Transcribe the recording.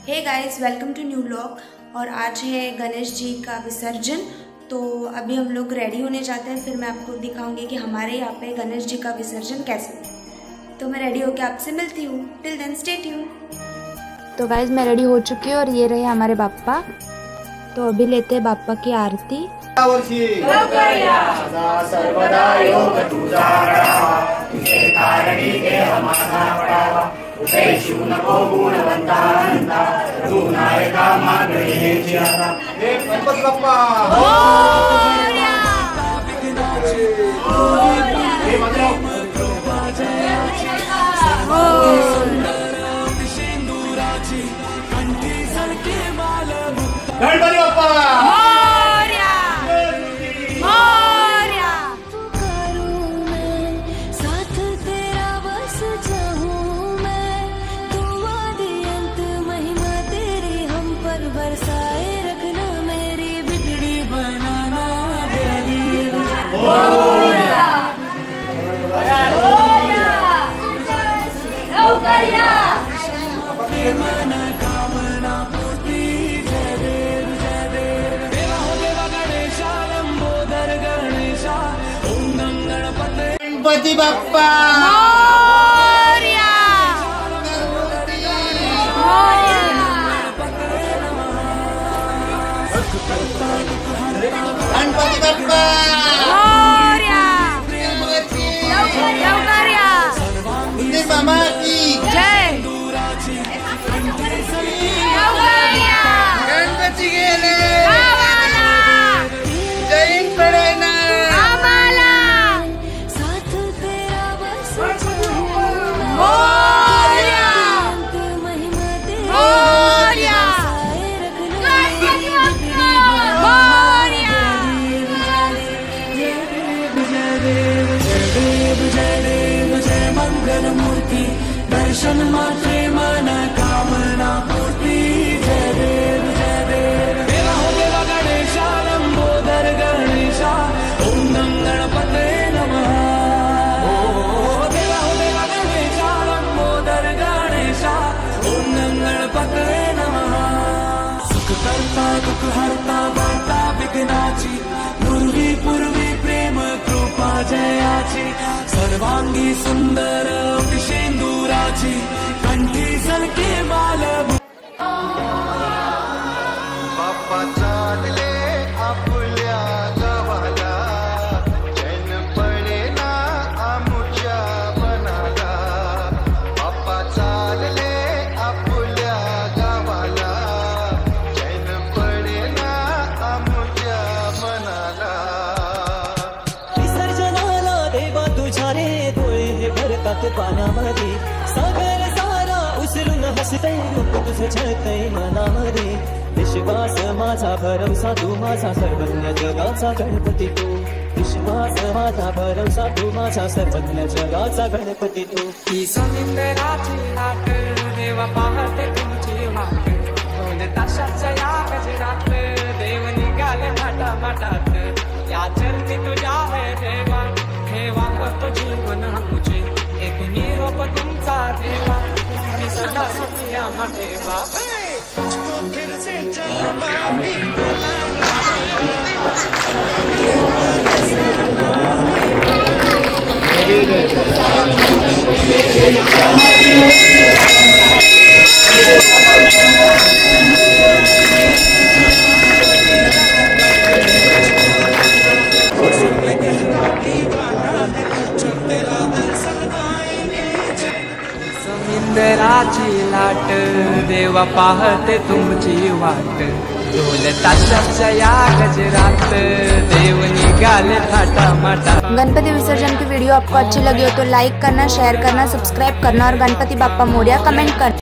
Hey guys, welcome to new vlog. और आज है गणेश जी का विसर्जन। तो अभी हम लोग रेडी होने जाते हैं, फिर मैं आपको दिखाऊंगी कि हमारे यहाँ पे गणेश जी का विसर्जन कैसे है। तो मैं रेडी होकर आपसे मिलती हूँ। Till then stay tuned. तो गाइस, मैं रेडी हो चुकी हूँ और ये रहे हमारे बाप्पा। तो अभी लेते हैं बाप्पा की आरती। गणपति बाप्पा बरसाए रखना मेरी बिगड़ी बनाना गणपति बाप्पा गणपति बाप्पा मामा की जय। गणपति गेले जय पडेना मूर्ति दर्शन मात्रे मन कामना पूर्ति। जय देव देवा हो देवा गणेशा लंबोदर गणेशा ओम नम गणपते नमः। देवा हो देवा गणेशा लंबोदर गणेशा ओम नम गणपते नमः। सुख करता दुख हरता वार्ता विघ्नाची पूर्वी प्रेम कृपा जयाची सर्वांगी सुंदर शेंदुराची कंठी सलके माल। बाप्पा चालले आपल्या गावाला चैन पडेना आमुच्या मनाला। बाप्पा चालले आपल्या गावाला चैन पडेना आमुच्या मनाला। विसर्जनाला देवा तुझ्या रे डोळे भरतात पाण्यामध्ये सागर सारा उसरून हसतय रूप तुझं छळतय मनामध्ये। विश्वास माझा भरवसा तू माझा सर्वज्ञ जगाचा गणपती तू। विश्वास माझा भरवसा तू माझा सर्वज्ञ जगाचा गणपती तू। ही समुद्राची लाट देवा पाहते तुमची वाट दोन ताशाच्या या गजरात देव निघाले माटात। या चरणी तुझ्या है देवा ठेवा करतो जीवन आमचे एक निरोप तुमचा देवा तुम्ही सदा सुखिया ठेवा। समुद्राची लाट देवा पाहते तुमची वाट ढोल ताशाच्या या गजरात देव निघाले थाटामाटा। गणपति विसर्जन की वीडियो आपको अच्छी लगी हो तो लाइक करना, शेयर करना, सब्सक्राइब करना और गणपति बाप्पा मोरया कमेंट करना।